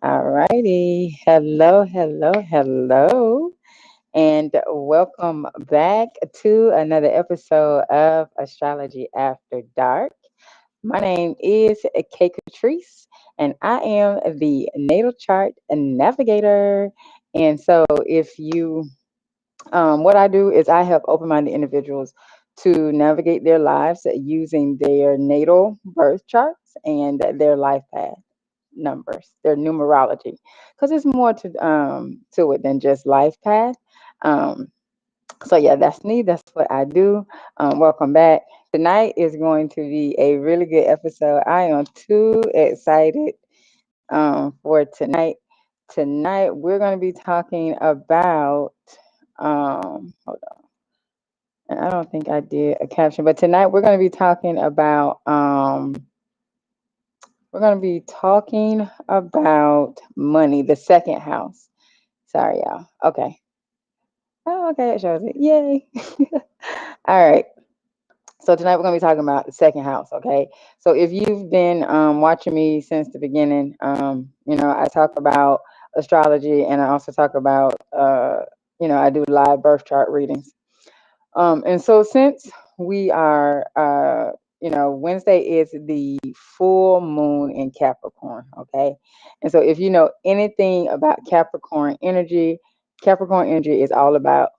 All righty. Hello, hello, hello. And welcome back to another episode of Astrology After Dark. My name is Kay Catrice, and I am the Natal Chart Navigator. And so, if you, what I do is I help open minded individuals to navigate their lives using their natal birth charts and their life path numbers, their numerology, because there's more to it than just life path. Um, so yeah, that's me. That's what I do. Welcome back. Tonight is going to be a really good episode. I am too excited for tonight. Tonight we're going to be talking about. Hold on, and I don't think I did a caption, but tonight we're going to be talking about. We're going to be talking about money, the second house. Sorry, y'all. Okay. Oh, okay. It shows it. Yay. All right. So tonight we're going to be talking about the second house. Okay. So if you've been watching me since the beginning, I talk about astrology and I also talk about, I do live birth chart readings. And so since we are, Wednesday is the full moon in Capricorn, okay? And so if you know anything about Capricorn energy is all about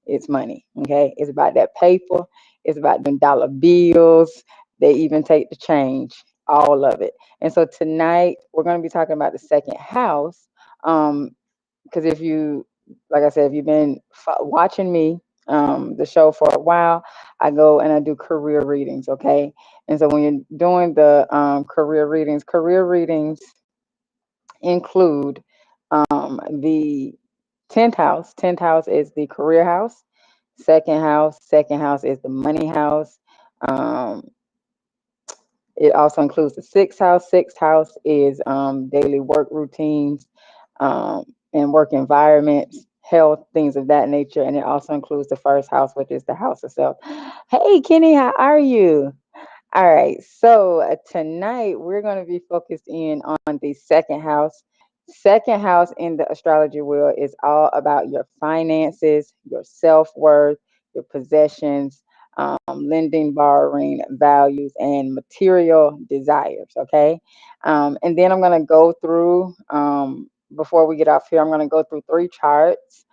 its money, okay? It's about that paper, it's about them dollar bills. They even take the change, all of it. And so tonight we're going to be talking about the second house. Because if you, like I said, if you've been watching me, the show for a while, I go and I do career readings, okay? And so when you're doing the career readings include the 10th house. 10th house is the career house. Second house is the money house. Um, it also includes the sixth house. Sixth house is daily work routines and work environments, health, things of that nature. And it also includes the first house, which is the house itself. Hey, Kenny, how are you? All right. So tonight we're going to be focused in on the second house. Second house in the astrology wheel is all about your finances, your self worth, your possessions, lending, borrowing, values, and material desires. Okay. And then I'm going to go through, before we get off here, I'm going to go through three charts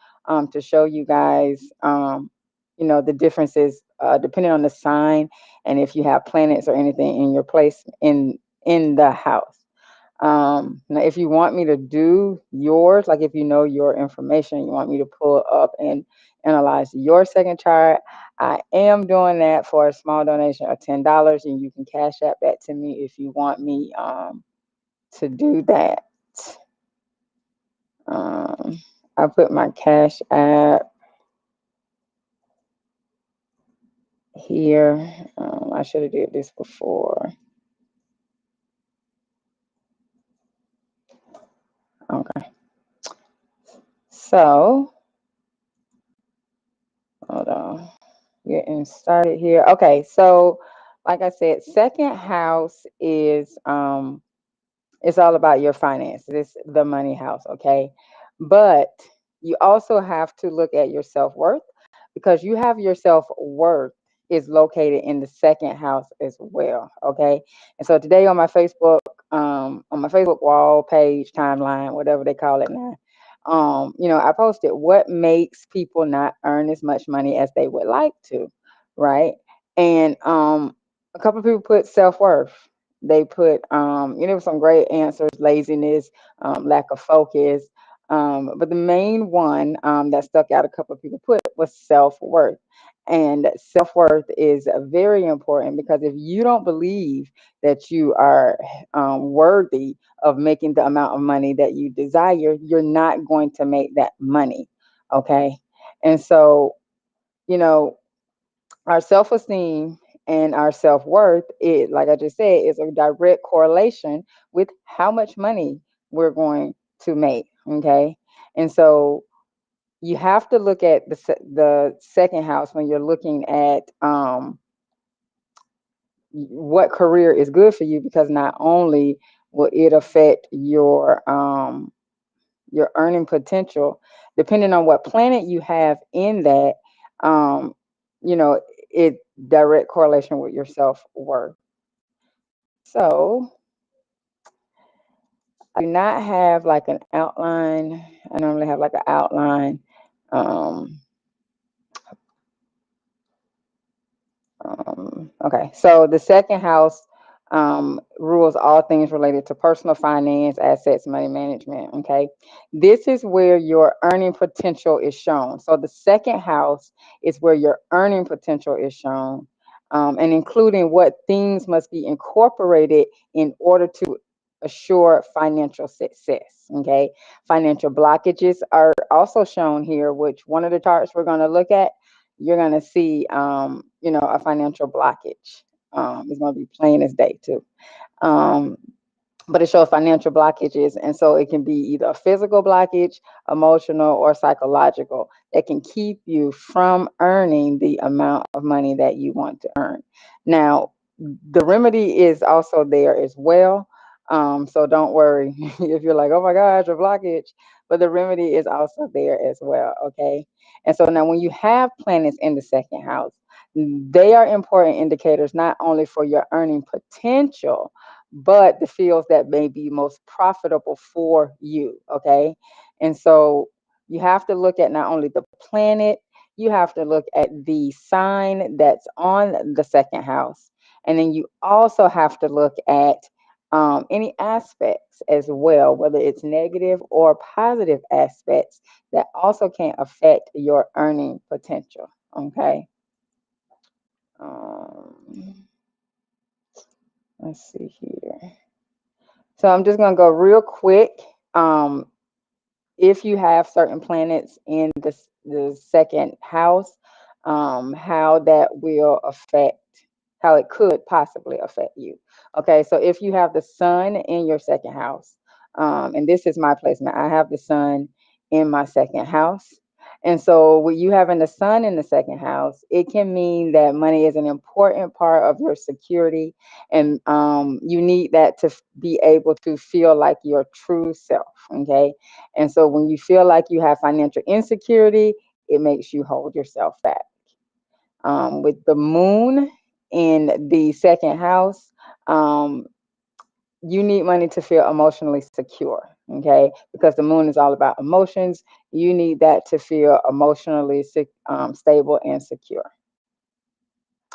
to show you guys, the differences depending on the sign and if you have planets or anything in your place in the house. Now, if you want me to do yours, like if you know your information, you want me to pull up and analyze your second chart, I am doing that for a small donation of $10, and you can cash app that to me if you want me to do that. Um, I put my cash app here. I should have did this before. Okay, so hold on. Getting started here. Okay, so like I said, second house is it's all about your finances. It's the money house, okay? But you also have to look at your self-worth because you have your self-worth is located in the second house as well, okay? And so today on my Facebook wall page, timeline, whatever they call it now, I posted what makes people not earn as much money as they would like to, right? And a couple of people put self-worth. They put some great answers: laziness, lack of focus, but the main one that stuck out, a couple of people put, was self-worth. And self-worth is very important because if you don't believe that you are worthy of making the amount of money that you desire, you're not going to make that money, okay? And so, you know our self-esteem and our self-worth, it, like I just said, is a direct correlation with how much money we're going to make, okay? And so you have to look at the second house when you're looking at what career is good for you, because not only will it affect your earning potential, depending on what planet you have in that, um, you know, it direct correlation with your self-worth. So I do not have like an outline. I normally have like an outline. Um, okay, so the second house rules all things related to personal finance, assets, money management. Okay, this is where your earning potential is shown. So the second house is where your earning potential is shown, and including what things must be incorporated in order to assure financial success. Okay, financial blockages are also shown here, which one of the charts we're going to look at, you're going to see, a financial blockage. It's going to be plain as day too. Um, but it shows financial blockages. And so it can be either a physical blockage, emotional, or psychological that can keep you from earning the amount of money that you want to earn. Now, the remedy is also there as well. So don't worry if you're like, oh my gosh, a blockage, but the remedy is also there as well. Okay. And so now when you have planets in the second house, they are important indicators not only for your earning potential, but the fields that may be most profitable for you. Okay. And so you have to look at not only the planet, you have to look at the sign that's on the second house. And then you also have to look at any aspects as well, whether it's negative or positive aspects that also can affect your earning potential. Okay. Um, let's see here. So I'm just going to go real quick. Um, if you have certain planets in the second house, how that will affect, how it could possibly affect you. Okay, so if you have the sun in your second house, and this is my placement, I have the sun in my second house. And so, with you having the sun in the second house, it can mean that money is an important part of your security, and you need that to be able to feel like your true self. Okay, and so when you feel like you have financial insecurity, it makes you hold yourself back. With the moon in the second house, um, you need money to feel emotionally secure. Okay, because the moon is all about emotions. You need that to feel emotionally stable and secure.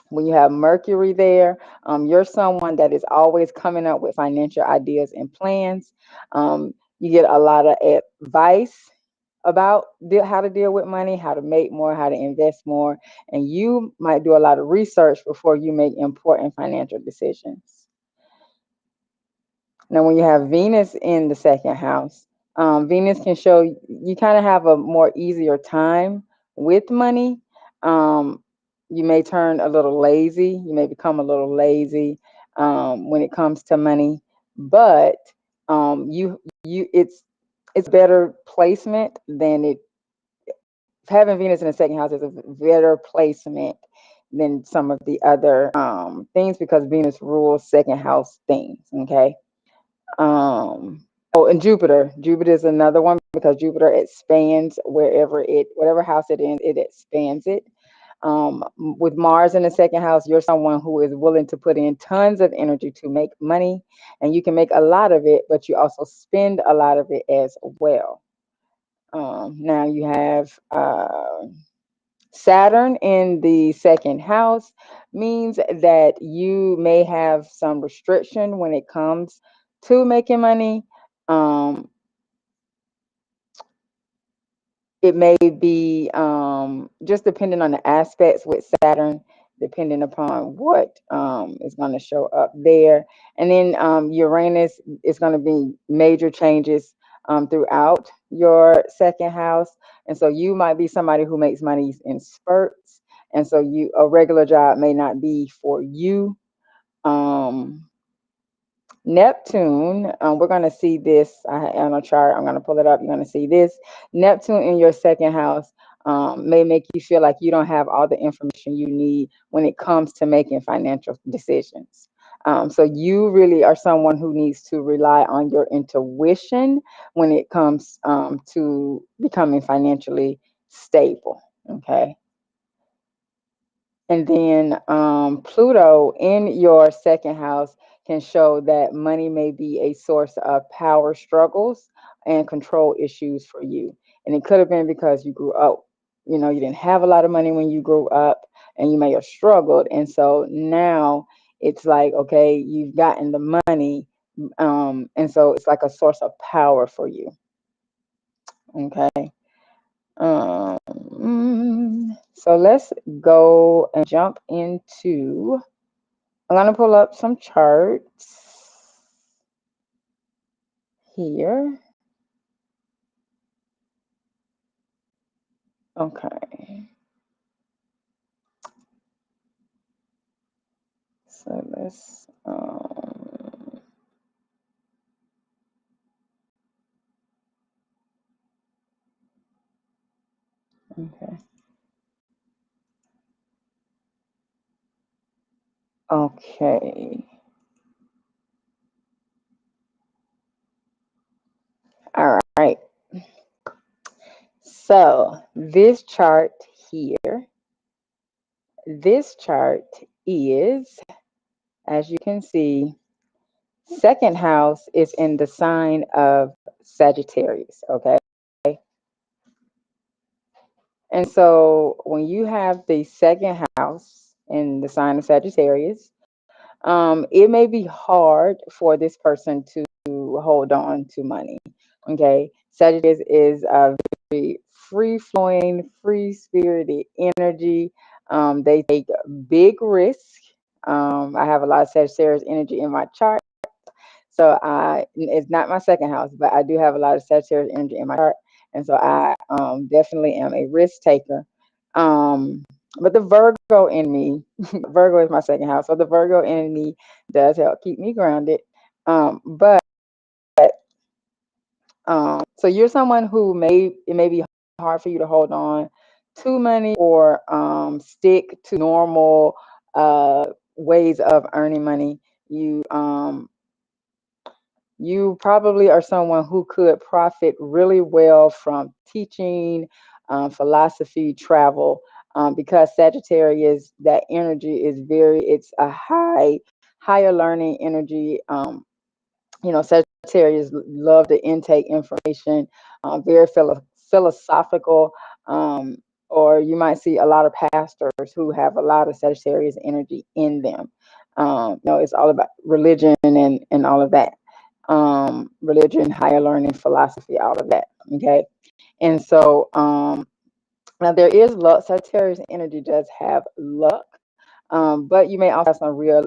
When you have Mercury there, you're someone that is always coming up with financial ideas and plans. You get a lot of advice about how to deal with money, how to make more, how to invest more, and you might do a lot of research before you make important financial decisions. Now, when you have Venus in the second house, Venus can show you kind of have a more easier time with money. Um, you may turn a little lazy. You may become a little lazy when it comes to money, but it's better placement than it. Having Venus in the second house is a better placement than some of the other things because Venus rules second house things. Okay. Oh, and Jupiter is another one because Jupiter expands whatever house it in, it expands it. With Mars in the second house, you're someone who is willing to put in tons of energy to make money, and you can make a lot of it, but you also spend a lot of it as well. Now you have Saturn in the second house means that you may have some restriction when it comes to making money. Um, it may be just depending on the aspects with Saturn, depending upon what is going to show up there. And then Uranus is going to be major changes throughout your second house. And so you might be somebody who makes money in spurts. And so a regular job may not be for you. Um, Neptune, we're going to see this on a chart. I'm going to pull it up. You're going to see this. Neptune in your second house may make you feel like you don't have all the information you need when it comes to making financial decisions. So you really are someone who needs to rely on your intuition when it comes to becoming financially stable. Okay. And then Pluto in your second house can show that money may be a source of power struggles and control issues for you. And it could have been because you grew up, you didn't have a lot of money when you grew up and you may have struggled. And so now it's like, okay, you've gotten the money. And so it's like a source of power for you. Okay. So let's go and jump into. I'm gonna pull up some charts here. Okay. So let's okay. Okay. All right. So this chart is, as you can see, second house is in the sign of Sagittarius. Okay. And so when you have the second house in the sign of Sagittarius, it may be hard for this person to hold on to money. Okay. Sagittarius is a very free flowing, free spirited energy. They take big risks. I have a lot of Sagittarius energy in my chart. So it's not my second house, but I do have a lot of Sagittarius energy in my chart, and so I definitely am a risk taker. Um, but the Virgo in me, Virgo is my second house, so the Virgo in me does help keep me grounded. But so you're someone who it may be hard for you to hold on to money or stick to normal ways of earning money. You probably are someone who could profit really well from teaching, philosophy, travel, because Sagittarius, that energy is it's a higher learning energy. Sagittarius love to intake information, very philosophical, or you might see a lot of pastors who have a lot of Sagittarius energy in them. It's all about religion and all of that. Religion, higher learning, philosophy, all of that. Okay. And so now there is luck. Sagittarius energy does have luck, but you may also have some real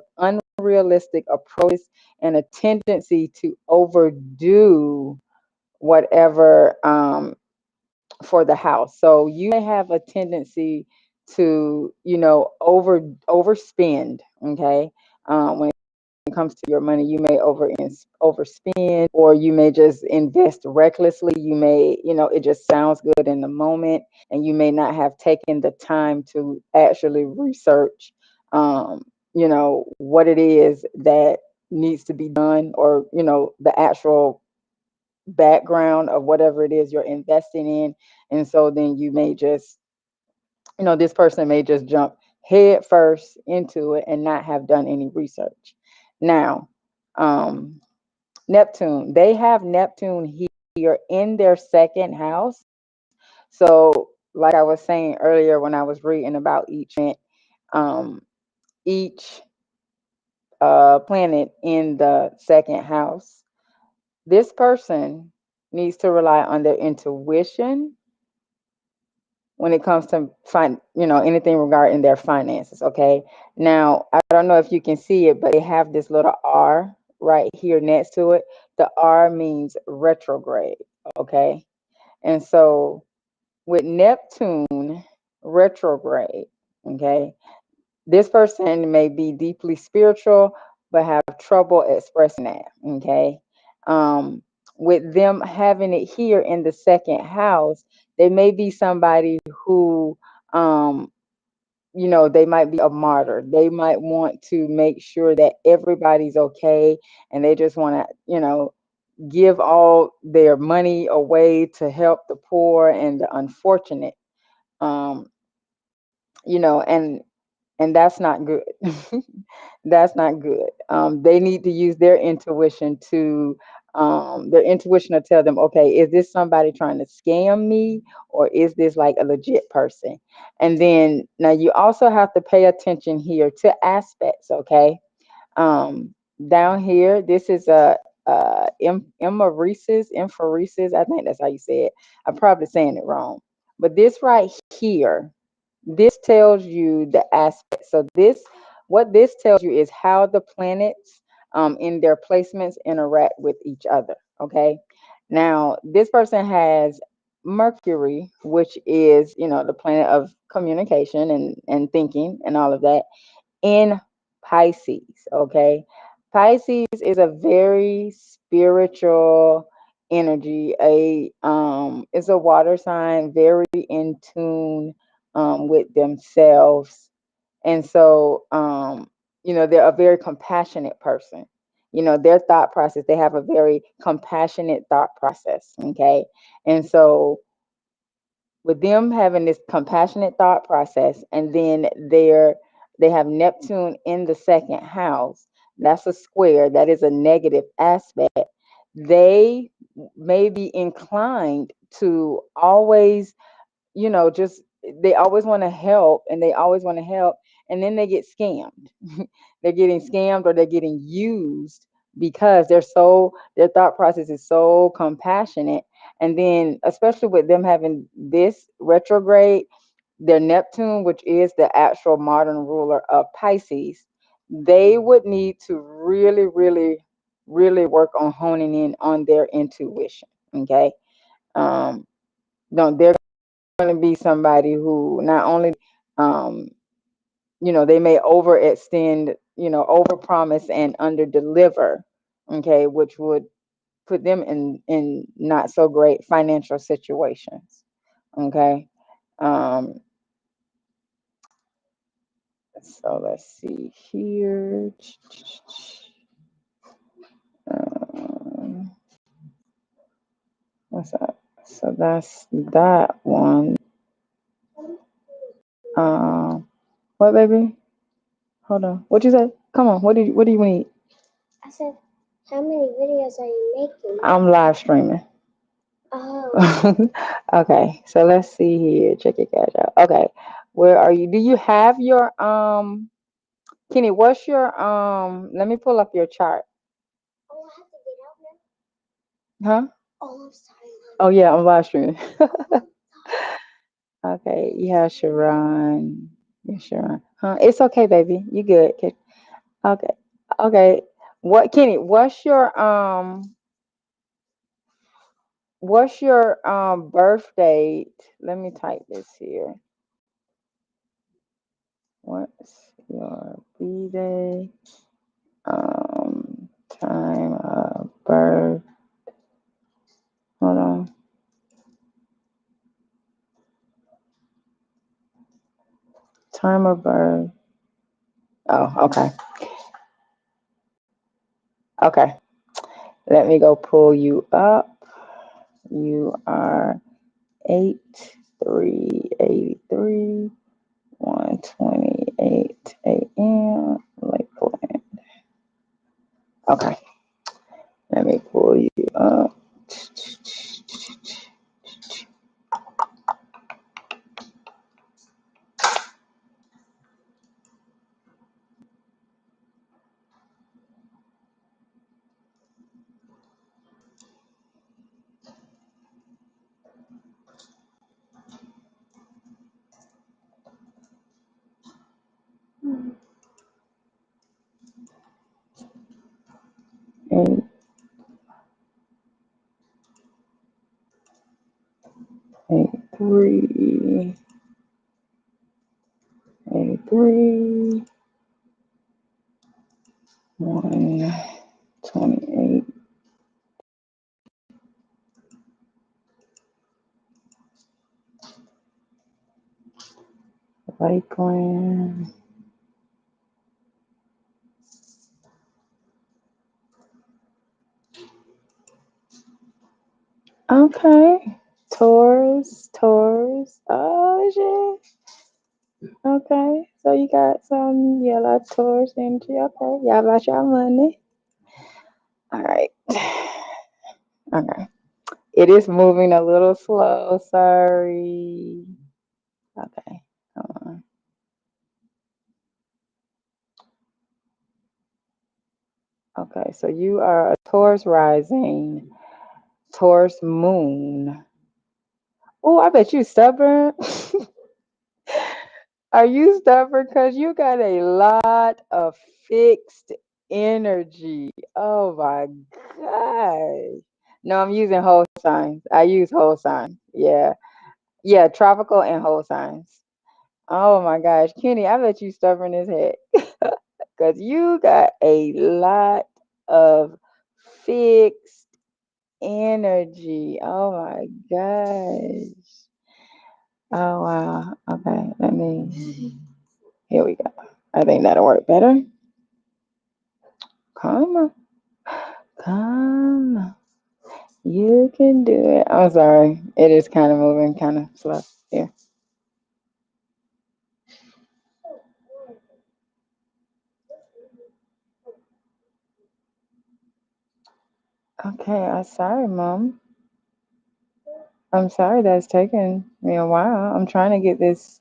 unrealistic approaches and a tendency to overdo whatever for the house. So you may have a tendency to, overspend. Okay. When it comes to your money, you may overspend, or you may just invest recklessly. You may, it just sounds good in the moment, and you may not have taken the time to actually research, what it is that needs to be done, or the actual background of whatever it is you're investing in. And so then you may just, this person may just jump head first into it and not have done any research. Now, Neptune, they have Neptune here in their second house. So, like I was saying earlier when I was reading about each planet in the second house, this person needs to rely on their intuition when it comes to anything regarding their finances. Okay. Now, I don't know if you can see it, but they have this little R right here next to it. The R means retrograde. Okay. And so with Neptune retrograde, okay, this person may be deeply spiritual, but have trouble expressing that. Okay. Um, with them having it here in the second house, they may be somebody who they might be a martyr. They might want to make sure that everybody's okay, and they just want to, give all their money away to help the poor and the unfortunate. Um, and that's not good. That's not good. They need to use their intuition to their intuition to tell them, okay, is this somebody trying to scam me, or is this like a legit person? And then now you also have to pay attention here to aspects, okay? Um, Down here, this is a emphoresis. I think that's how you say it. I'm probably saying it wrong, but this right here, this tells you the aspect. So what this tells you is how the planets in their placements interact with each other. Okay. Now, this person has Mercury, which is, the planet of communication and thinking and all of that, in Pisces. Okay. Pisces is a very spiritual energy. It's a water sign, very in tune with themselves. And so they're a very compassionate person. Their thought process, they have a very compassionate thought process. Okay. And so with them having this compassionate thought process, and then they have Neptune in the second house, that's a square, that is a negative aspect. They may be inclined to always, just they always want to help, and they always want to help, and then they get scammed. They're getting scammed, or they're getting used, because their thought process is so compassionate. And then, especially with them having this retrograde, their Neptune, which is the actual modern ruler of Pisces, they would need to really, really, really work on honing in on their intuition. Okay. They're going to be somebody who not only, um, they may overextend, overpromise and underdeliver. Okay, which would put them in not so great financial situations. Okay. Um, so let's see here. Um, what's that? So that's that one. What, baby? Hold on. What you say? Come on. What do you need? I said, how many videos are you making? I'm live streaming. Oh. Okay. So let's see here. Check your cash out. Okay. Where are you? Do you have your Kenny, what's your let me pull up your chart. Oh, I have to get out now. Huh? Oh, I'm sorry. Oh yeah, I'm live streaming. Okay, yeah, Sharon. Yeah, Sharon. Huh? It's okay, baby. You good. Okay. Okay. Okay. What, Kenny, what's your birth date? Let me type this here. What's your B-day? Time of birth. Hold on. Time of birth. Oh, okay. Okay. Let me go pull you up. You are 8383 1:28 a.m. Lakeland. Okay. Let me pull you up. 8, 8, 3, 8, 3, 1:28. Lakeland. Okay. Taurus. Oh shit. Okay. So you got some yellow Taurus energy. Okay. Y'all about your money. All right. Okay. It is moving a little slow. Sorry. Okay. Hold on. Okay. So you are a Taurus rising, Taurus moon. Oh, I bet you stubborn. Are you stubborn? Because you got a lot of fixed energy. Oh my gosh. No, I'm using whole signs. I use whole signs. Yeah. Yeah, tropical and whole signs. Oh my gosh. Kenny, I bet you stubborn as heck. Because you got a lot of fixed energy. Oh my gosh. Oh wow. Okay. Here we go. I think that'll work better. Come on. Come on. You can do it. I'm sorry. It is kind of moving kind of slow here. Okay. I'm sorry, Mom. I'm sorry that's taken me a while. I'm trying to get this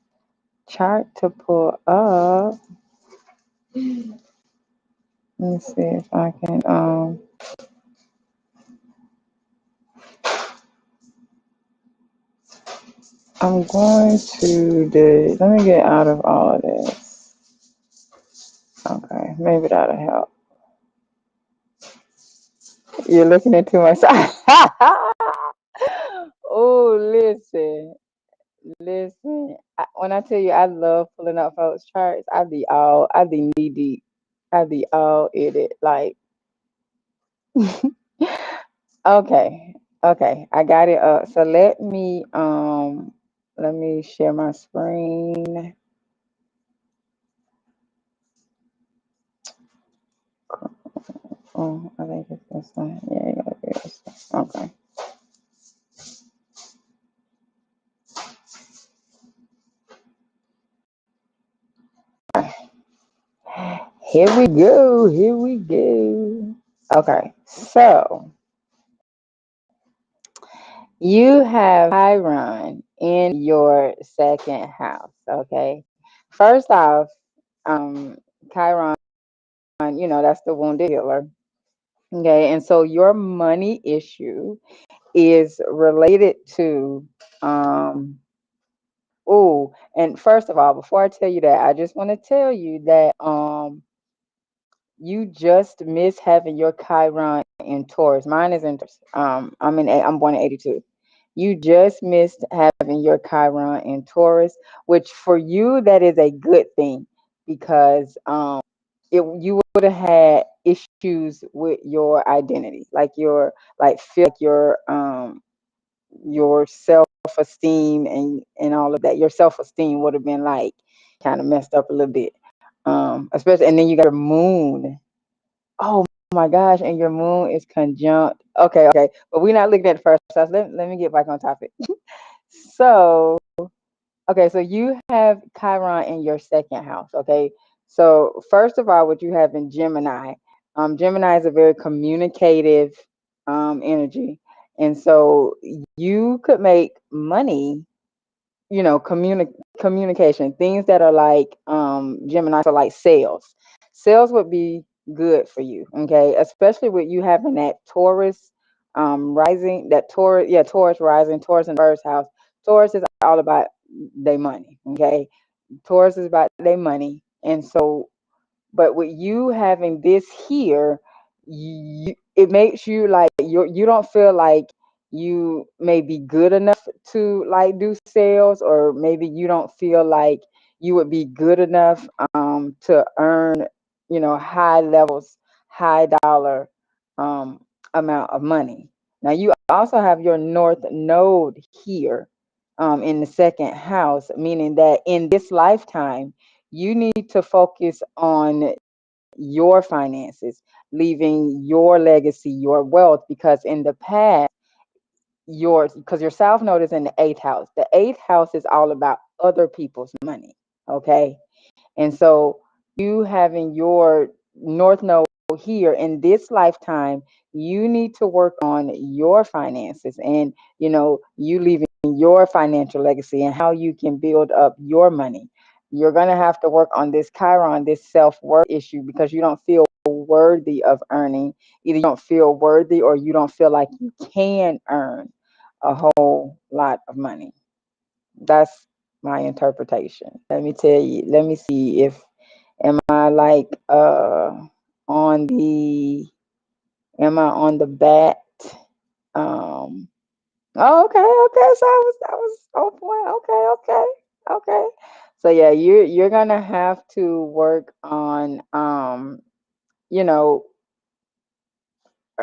chart to pull up. Let me see if I can. I'm going to do. Let me get out of all of this. Okay. Maybe that'll help. You're looking into my side. Oh, listen. When I tell you I love pulling up folks' charts, I be knee deep. I be all in it. Like, okay, okay, I got it up. So let me share my screen. Oh, I think it's this one. Yeah, you gotta do this one. Okay. Here we go. Here we go. Okay, so you have Chiron in your second house. Okay. First off, um, Chiron, that's the wounded healer. Okay. And so your money issue is related to, oh, and first of all, before I tell you that, I just want to tell you that, you just miss having your Chiron in Taurus. Mine is in Taurus. I'm born in 82. You just missed having your Chiron in Taurus, which for you that is a good thing because you would have had issues with your identity, like feel like your self esteem and all of that. Your self esteem would have been like kind of messed up a little bit. Especially, and then you got your moon. Oh my gosh, and your moon is conjunct. Okay, but we're not looking at the first house. Let me get back on topic. So, okay, so you have Chiron in your second house. Okay, so first of all, what you have in Gemini, Gemini is a very communicative energy, and so you could make money, communication, things that are like Gemini, so like sales would be good for you, okay, especially with you having that Taurus rising, that Taurus, yeah, Taurus rising, Taurus in the first house. Taurus is all about their money, okay. Taurus is about their money, and so, but with you having this here, it makes you like you don't feel like you may be good enough to like do sales, or maybe you don't feel like you would be good enough to earn, high levels, high dollar amount of money. Now you also have your north node here. in the second house, meaning that in this lifetime, you need to focus on your finances, leaving your legacy, your wealth, because in the past, because your south node is in the eighth house. The eighth house is all about other people's money. Okay. And so you having your north node here in this lifetime, you need to work on your finances and, you leaving your financial legacy and how you can build up your money. You're going to have to work on this Chiron, this self-worth issue, because you don't feel worthy of earning. Either you don't feel worthy or you don't feel like you can earn a whole lot of money. That's my interpretation. Let me tell you, let me see if am I like on the am I on the bat? Um oh, okay. So I was oh boy, okay. So yeah, you're gonna have to work on you know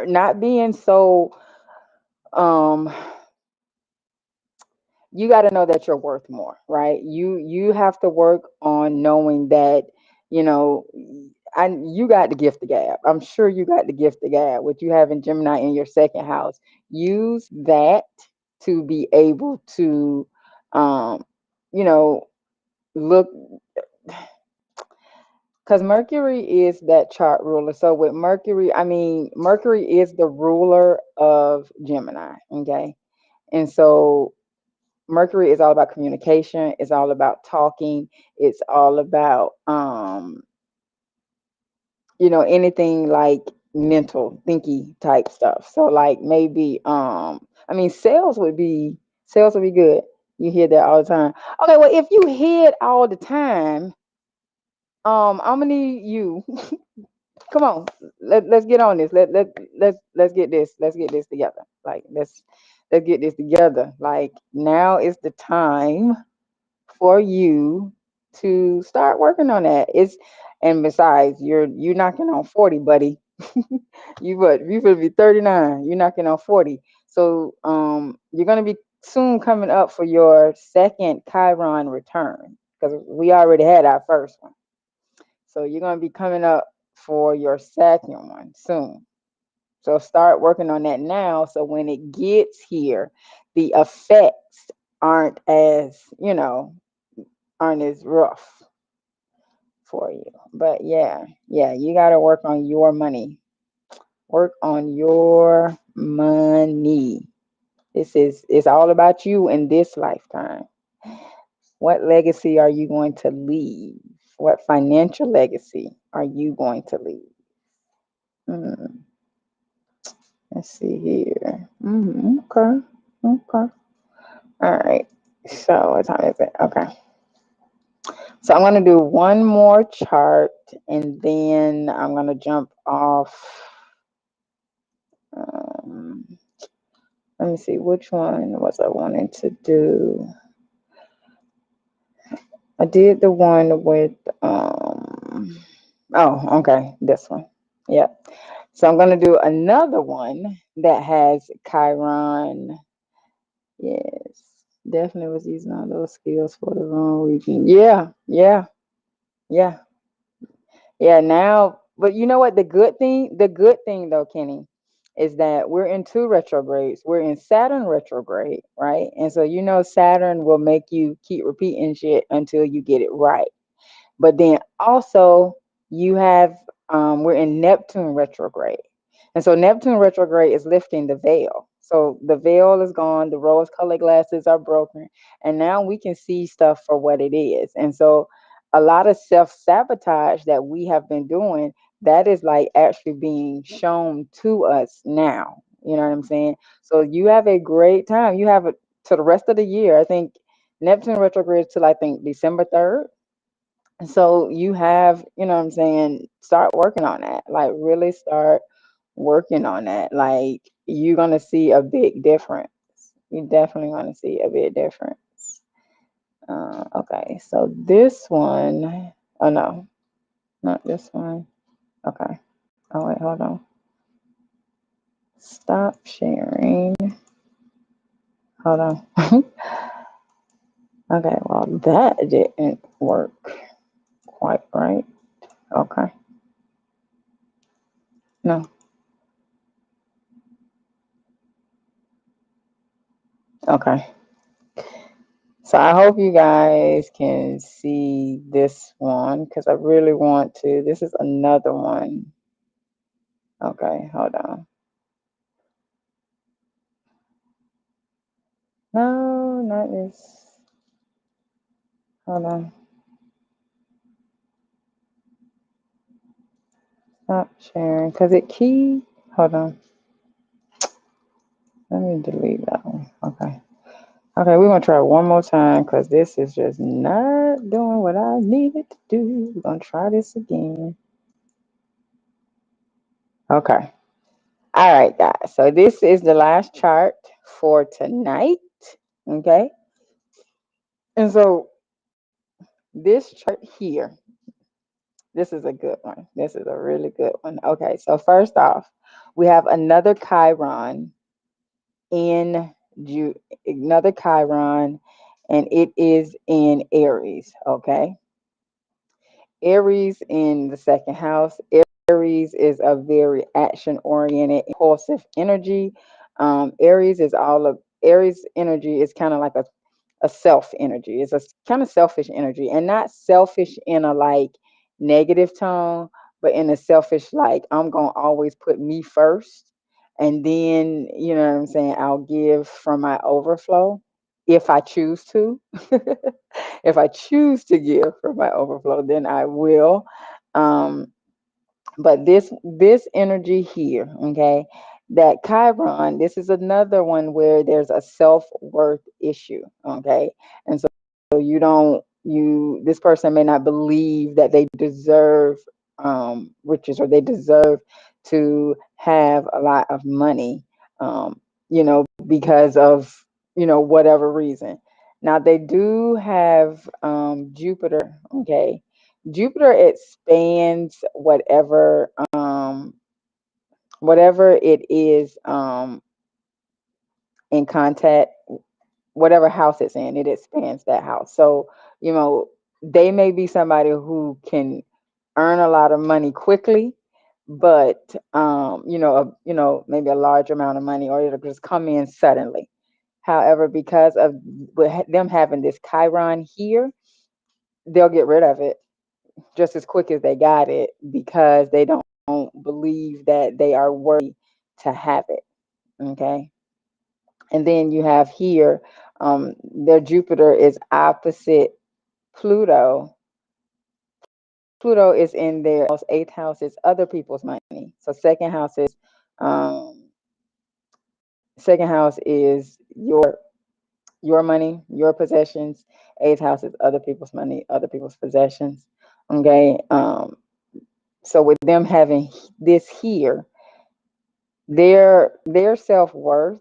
not being so um you got to know that you're worth more, right? You have to work on knowing that, you know, and you got the gift of gab. I'm sure you got the gift of gab. What you have in Gemini in your second house, use that to be able to, um, you know, look, because Mercury is that chart ruler. So with Mercury, I mean, Mercury is the ruler of Gemini. Okay, and so Mercury is all about communication. It's all about talking. It's all about anything like mental, thinky type stuff. So like maybe I mean sales would be good. You hear that all the time. Okay, well if you hear it all the time, I'm gonna need you. Come on, let's get on this. Let's get this. Let's get this together. Like let's get this together. Like now is the time for you to start working on that. And besides, you're knocking on 40, buddy. You will be 39. You're knocking on 40. So you're gonna be soon coming up for your second Chiron return because we already had our first one. So you're gonna be coming up for your second one soon. So start working on that now. So when it gets here, the effects aren't as, aren't as rough for you. But yeah, you got to work on your money. Work on your money. It's all about you in this lifetime. What legacy are you going to leave? What financial legacy are you going to leave? Hmm, let's see here. Okay. Okay. All right. So what time is it? Okay. So I'm going to do one more chart and then I'm going to jump off. Um, Let me see, which one was I wanting to do? I did the one with, oh, okay, this one. Yep. So I'm going to do another one that has Chiron. Yes, definitely was using all those skills for the wrong reason. Yeah. Yeah, now, but you know what? The good thing though, Kenny, is that we're in two retrogrades. We're in Saturn retrograde, right? And so Saturn will make you keep repeating shit until you get it right. But then also you have we're in Neptune retrograde. And so Neptune retrograde is lifting the veil. So the veil is gone, the rose colored glasses are broken, and now we can see stuff for what it is. And so a lot of self-sabotage that we have been doing, that is like actually being shown to us now. You know what I'm saying? So you have a great time. You have it to the rest of the year. I think Neptune retrograde till I think December 3rd. So you have, what I'm saying, start working on that. Like really start working on that. Like you're gonna see a big difference. You're definitely gonna see a big difference. Okay, so this one, oh no, not this one. Okay. Oh wait, hold on. Stop sharing. Hold on. Okay, well, that didn't work quite right. Okay, no, okay. So I hope you guys can see this one because I really want to. This is another one. Okay, hold on. No, not this. Hold on. Stop sharing because it key. Hold on. Let me delete that one. Okay. Okay, we're gonna try one more time because this is just not doing what I needed to do. We're gonna try this again. Okay. All right, guys. So this is the last chart for tonight. Okay. And so this chart here, this is a good one. This is a really good one. Okay. So first off, we have another Chiron in another Chiron, and it is in Aries. Okay. Aries in the second house. Aries is a very action oriented, impulsive energy. Aries energy is kind of like a self energy. It's a kind of selfish energy, and not selfish in a like negative tone, but in a selfish like I'm gonna always put me first, and then you know what I'm saying. I'll give from my overflow if I choose to. If I choose to give from my overflow, then I will. Um, but this energy here, okay, that Chiron, this is another one where there's a self-worth issue, okay, and so you don't you this person may not believe that they deserve riches, or they deserve to have a lot of money, because of whatever reason. Now they do have Jupiter, okay. Jupiter expands whatever it is in contact, whatever house it's in, it expands that house. So, you know, they may be somebody who can earn a lot of money quickly, but maybe a large amount of money, or it'll just come in suddenly. However, because of them having this Chiron here, they'll get rid of it just as quick as they got it because they don't believe that they are worthy to have it. Okay. And then you have here, their Jupiter is opposite Pluto. Pluto is in their eighth house is other people's money. So um, second house is your money, your possessions. Eighth house is other people's money, other people's possessions. Okay. So with them having this here, their self-worth,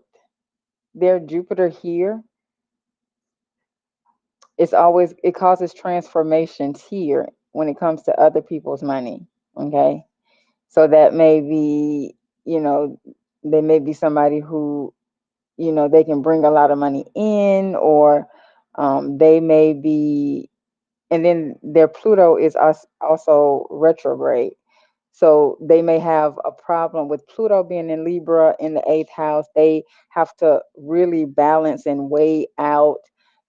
their Jupiter here, it causes transformations here when it comes to other people's money. Okay. So that may be, you know, they may be somebody who, they can bring a lot of money in, or they may be, and then their Pluto is also retrograde. So they may have a problem with Pluto being in Libra in the eighth house. They have to really balance and weigh out,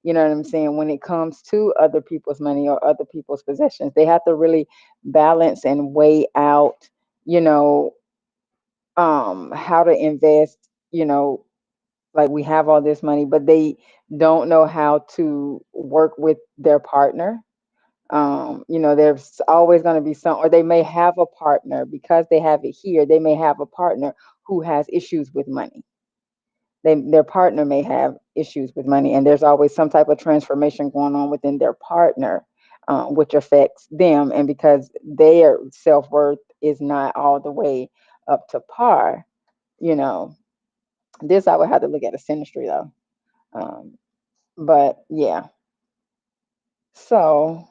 you know what I'm saying, when it comes to other people's money or other people's possessions. They have to really balance and weigh out, you know, how to invest, like we have all this money, but they don't know how to work with their partner. There's always going to be some, or they may have a partner because they have it here. They may have a partner who has issues with money. Their partner may have issues with money, and there's always some type of transformation going on within their partner, which affects them. And because their self worth is not all the way up to par, you know, this I would have to look at the synastry though. But yeah, so,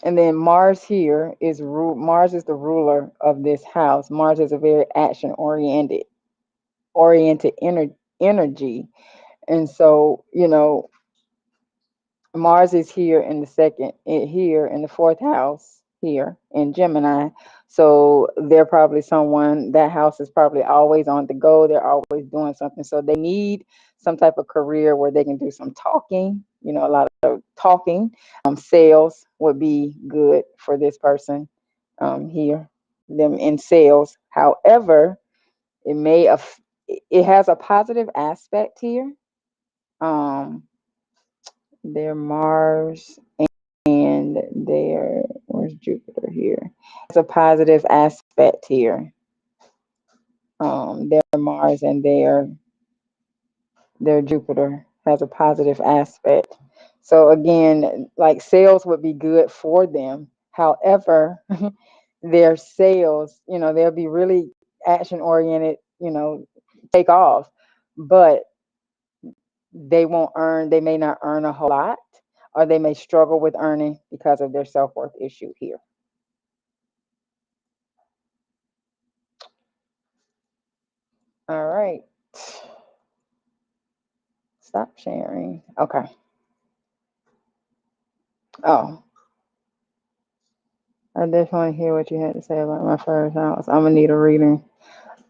and then Mars here is Mars is the ruler of this house. Mars is a very action oriented energy. And so, Mars is here in the here in the fourth house here in Gemini. So they're probably someone, that house is probably always on the go. They're always doing something. So they need some type of career where they can do some talking, a lot of talking. Sales would be good for this person here, them in sales. However, it may, it has a positive aspect here. Um, their Mars and their, where's Jupiter here? It's a positive aspect here. Their Mars and their Jupiter has a positive aspect. So again, like sales would be good for them. However, their sales, they'll be really action oriented, take off, but they may not earn a whole lot, or they may struggle with earning because of their self-worth issue here. All right. Stop sharing. Okay. Oh, I just want to hear what you had to say about my first house. I'm gonna need a reading.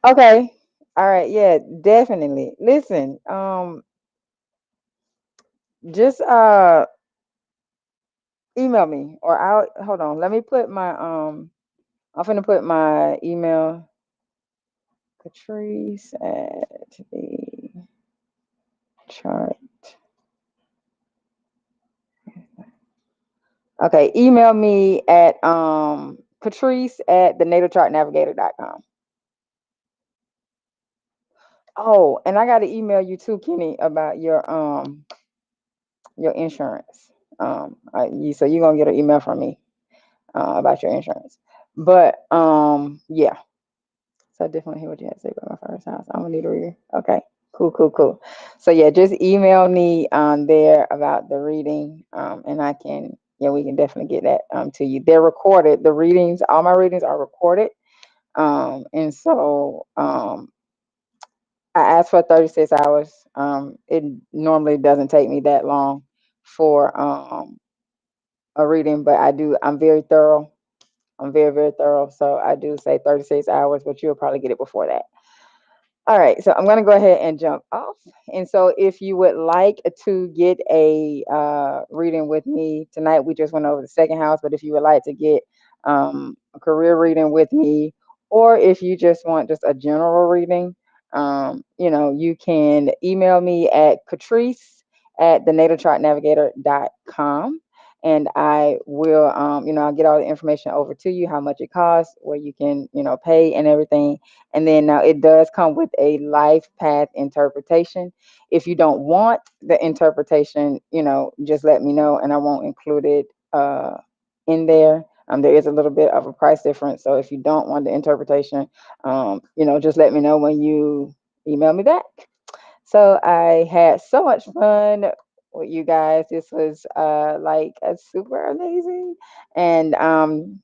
Okay. All right. Yeah, definitely. Listen, just email me, or I'll hold on. Let me put my I'm gonna put my email, Patrice at the chart. Okay, email me at Patrice at the natalchartnavigator.com. Oh, and I got to email you too, Kenny, about your insurance. So you're gonna get an email from me about your insurance. But yeah. So I definitely hear what you had to say about my first house. I'm gonna need a reader. Okay. Cool, cool, cool. So yeah, just email me there about the reading. And I can, yeah, we can definitely get that to you. They're recorded. The readings, all my readings are recorded. And so I asked for 36 hours. It normally doesn't take me that long for a reading, but I'm very thorough. I'm very, very thorough. So I do say 36 hours, but you'll probably get it before that. All right, so I'm going to go ahead and jump off. And so if you would like to get a reading with me tonight, we just went over the second house, but if you would like to get a career reading with me, or if you just want just a general reading, you can email me at Patrice at the natalchartnavigator.com. And I will, I'll get all the information over to you, how much it costs, where you can, pay and everything. And then now it does come with a life path interpretation. If you don't want the interpretation, just let me know and I won't include it in there. There is a little bit of a price difference. So if you don't want the interpretation, just let me know when you email me back. So I had so much fun with you guys. This was like a super amazing. And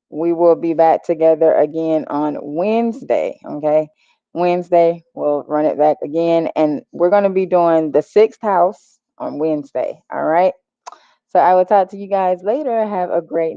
we will be back together again on Wednesday. Okay. Wednesday, we'll run it back again. And we're going to be doing the sixth house on Wednesday. All right. So I will talk to you guys later. Have a great